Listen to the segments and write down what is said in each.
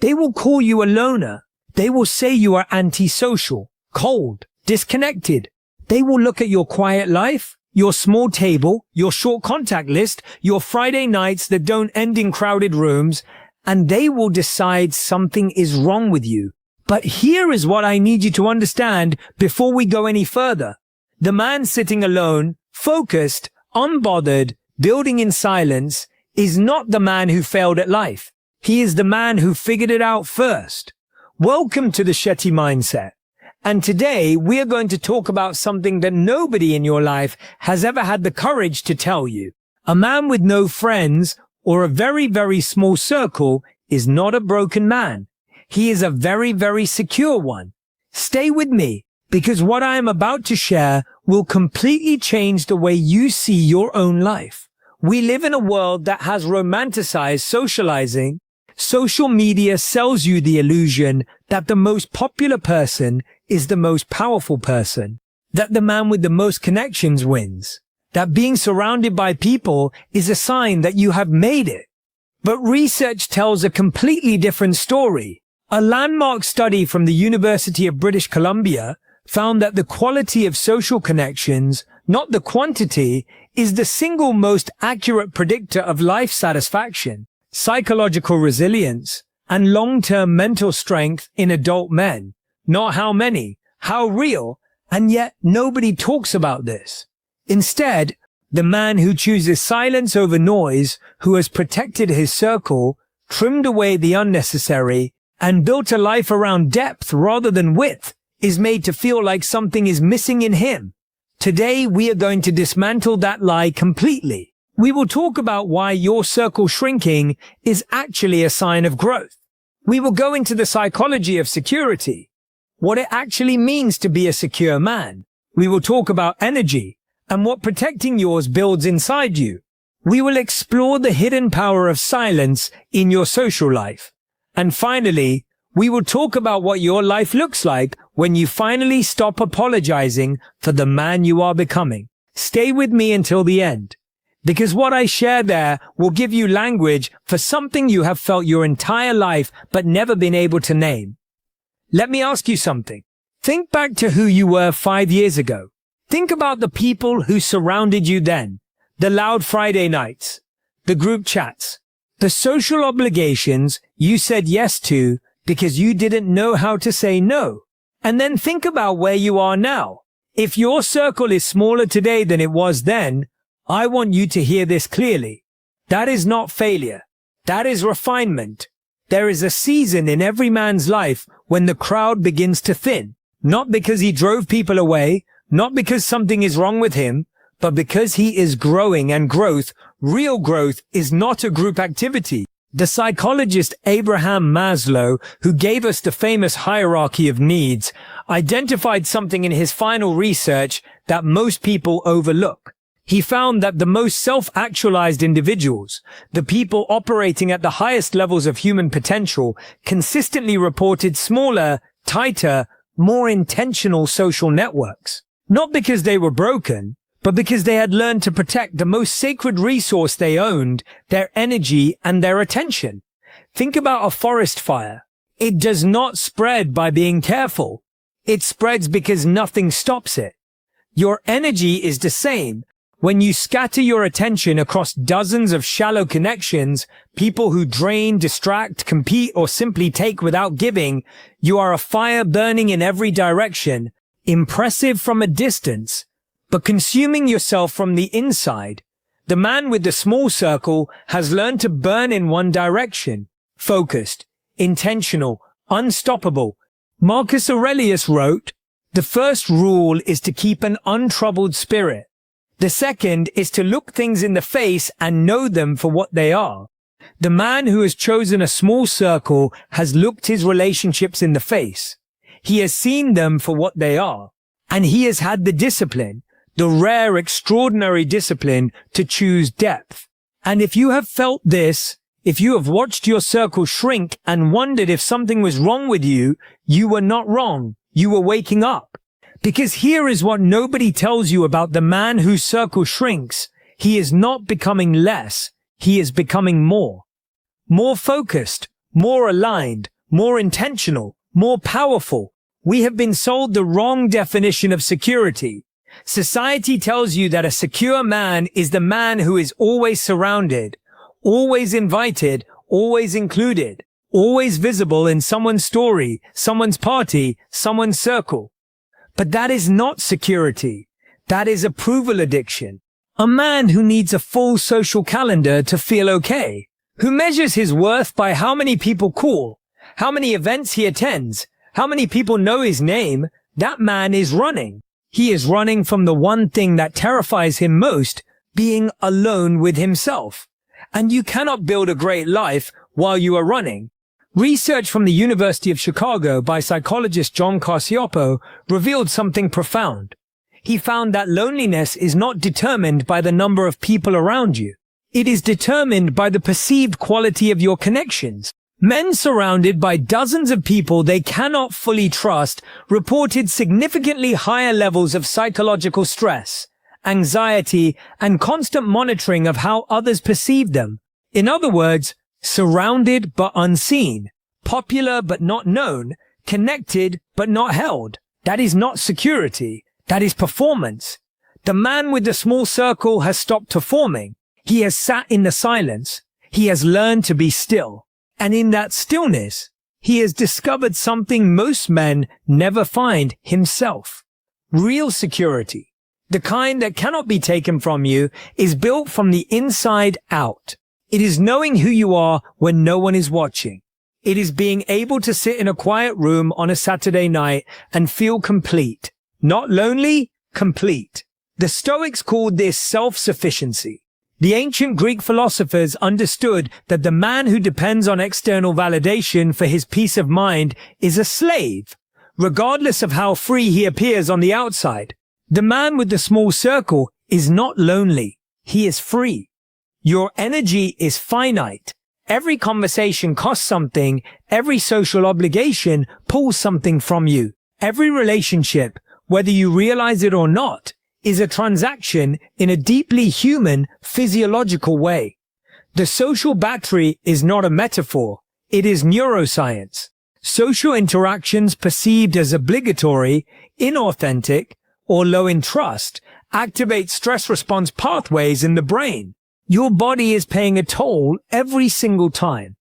They will call you a loner. They will say you are antisocial, cold, disconnected. They will look at your quiet life, your small table, your short contact list, your Friday nights that don't end in crowded rooms, and they will decide something is wrong with you. But here is what I need you to understand before we go any further. The man sitting alone, focused, unbothered, building in silence, is not the man who failed at life. He is the man who figured it out first. Welcome to the Shetty Mindset. And today we are going to talk about something that nobody in your life has ever had the courage to tell you. A man with no friends or a very, very small circle is not a broken man. He is a very, very secure one. Stay with me, because what I am about to share will completely change the way you see your own life. We live in a world that has romanticized socializing. Social media sells you the illusion that the most popular person is the most powerful person, that the man with the most connections wins, that being surrounded by people is a sign that you have made it. But research tells a completely different story. A landmark study from the University of British Columbia found that the quality of social connections, not the quantity, is the single most accurate predictor of life satisfaction, psychological resilience, and long-term mental strength in adult men. Not how many, how real, and yet nobody talks about this. Instead, the man who chooses silence over noise, who has protected his circle, trimmed away the unnecessary, and built a life around depth rather than width, is made to feel like something is missing in him. Today, we are going to dismantle that lie completely. We will talk about why your circle shrinking is actually a sign of growth. We will go into the psychology of security, what it actually means to be a secure man. We will talk about energy and what protecting yours builds inside you. We will explore the hidden power of silence in your social life. And finally, we will talk about what your life looks like when you finally stop apologizing for the man you are becoming. Stay with me until the end, because what I share there will give you language for something you have felt your entire life but never been able to name. Let me ask you something. Think back to who you were 5 years ago. Think about the people who surrounded you then, the loud Friday nights, the group chats, the social obligations you said yes to because you didn't know how to say no. And then think about where you are now. If your circle is smaller today than it was then, I want you to hear this clearly. That is not failure. That is refinement. There is a season in every man's life when the crowd begins to thin, not because he drove people away, not because something is wrong with him, but because he is growing, and growth, real growth, is not a group activity. The psychologist Abraham Maslow, who gave us the famous hierarchy of needs, identified something in his final research that most people overlook. He found that the most self-actualized individuals, the people operating at the highest levels of human potential, consistently reported smaller, tighter, more intentional social networks. Not because they were broken, but because they had learned to protect the most sacred resource they owned, their energy and their attention. Think about a forest fire. It does not spread by being careful. It spreads because nothing stops it. Your energy is the same. When you scatter your attention across dozens of shallow connections, people who drain, distract, compete, or simply take without giving, you are a fire burning in every direction, impressive from a distance, but consuming yourself from the inside. The man with the small circle has learned to burn in one direction, focused, intentional, unstoppable. Marcus Aurelius wrote, "The first rule is to keep an untroubled spirit. The second is to look things in the face and know them for what they are." The man who has chosen a small circle has looked his relationships in the face. He has seen them for what they are, and he has had the discipline, the rare, extraordinary discipline to choose depth. And if you have felt this, if you have watched your circle shrink and wondered if something was wrong with you, you were not wrong. You were waking up. Because here is what nobody tells you about the man whose circle shrinks. He is not becoming less. He is becoming more. More focused, more aligned, more intentional, more powerful. We have been sold the wrong definition of security. Society tells you that a secure man is the man who is always surrounded, always invited, always included, always visible in someone's story, someone's party, someone's circle. But that is not security. That is approval addiction. A man who needs a full social calendar to feel okay, who measures his worth by how many people call, how many events he attends, how many people know his name, that man is running. He is running from the one thing that terrifies him most, being alone with himself. And you cannot build a great life while you are running. Research from the University of Chicago by psychologist John Cacioppo revealed something profound. He found that loneliness is not determined by the number of people around you. It is determined by the perceived quality of your connections. Men surrounded by dozens of people they cannot fully trust reported significantly higher levels of psychological stress, anxiety, and constant monitoring of how others perceive them. In other words, surrounded but unseen, popular but not known, connected but not held. That is not security. That is performance. The man with the small circle has stopped performing. He has sat in the silence. He has learned to be still. And in that stillness, he has discovered something most men never find: himself. Real security, the kind that cannot be taken from you, is built from the inside out. It is knowing who you are when no one is watching. It is being able to sit in a quiet room on a Saturday night and feel complete. Not lonely, complete. The Stoics called this self-sufficiency. The ancient Greek philosophers understood that the man who depends on external validation for his peace of mind is a slave, regardless of how free he appears on the outside. The man with the small circle is not lonely. He is free. Your energy is finite. Every conversation costs something. Every social obligation pulls something from you. Every relationship, whether you realize it or not, is a transaction in a deeply human, physiological way. The social battery is not a metaphor. It is neuroscience. Social interactions perceived as obligatory, inauthentic, or low in trust activate stress response pathways in the brain. Your body is paying a toll every single time.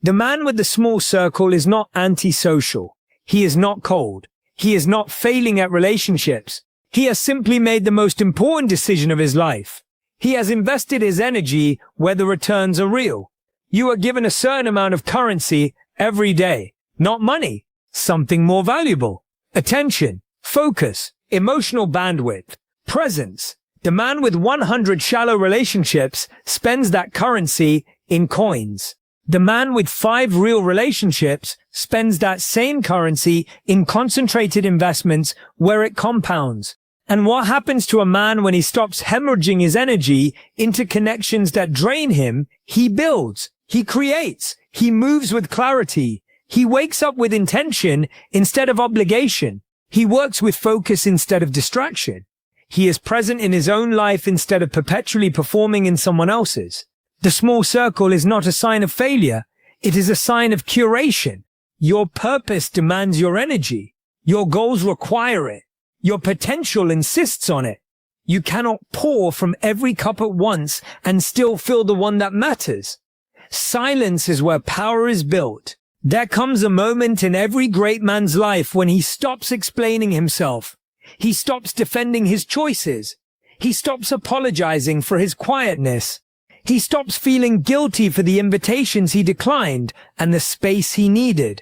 The man with the small circle is not antisocial. He is not cold. He is not failing at relationships. He has simply made the most important decision of his life. He has invested his energy where the returns are real. You are given a certain amount of currency every day. Not money. Something more valuable. Attention, focus, emotional bandwidth, presence. The man with 100 shallow relationships spends that currency in coins. The man with 5 real relationships spends that same currency in concentrated investments where it compounds. And what happens to a man when he stops hemorrhaging his energy into connections that drain him? He builds, he creates, he moves with clarity. He wakes up with intention instead of obligation. He works with focus instead of distraction. He is present in his own life instead of perpetually performing in someone else's. The small circle is not a sign of failure. It is a sign of curation. Your purpose demands your energy. Your goals require it. Your potential insists on it. You cannot pour from every cup at once and still fill the one that matters. Silence is where power is built. There comes a moment in every great man's life when he stops explaining himself. He stops defending his choices. He stops apologizing for his quietness. He stops feeling guilty for the invitations he declined and the space he needed.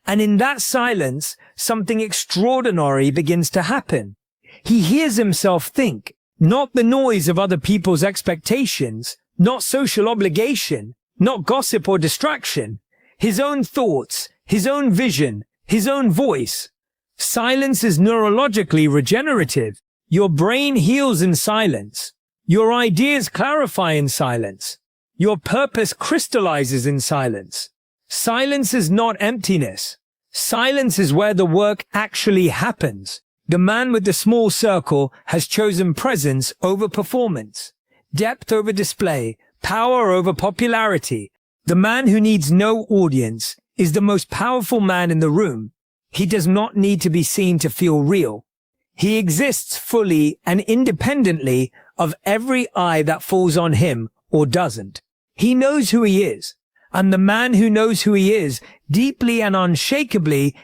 And in that silence, something extraordinary begins to happen. He hears himself think, not the noise of other people's expectations, not social obligation, not gossip or distraction, his own thoughts, his own vision, his own voice. Silence is neurologically regenerative. Your brain heals in silence. Your ideas clarify in silence. Your purpose crystallizes in silence. Silence is not emptiness. Silence is where the work actually happens. The man with the small circle has chosen presence over performance, depth over display, power over popularity. The man who needs no audience is the most powerful man in the room. He does not need to be seen to feel real. He exists fully and independently of every eye that falls on him or doesn't. He knows who he is, and the man who knows who he is deeply and unshakably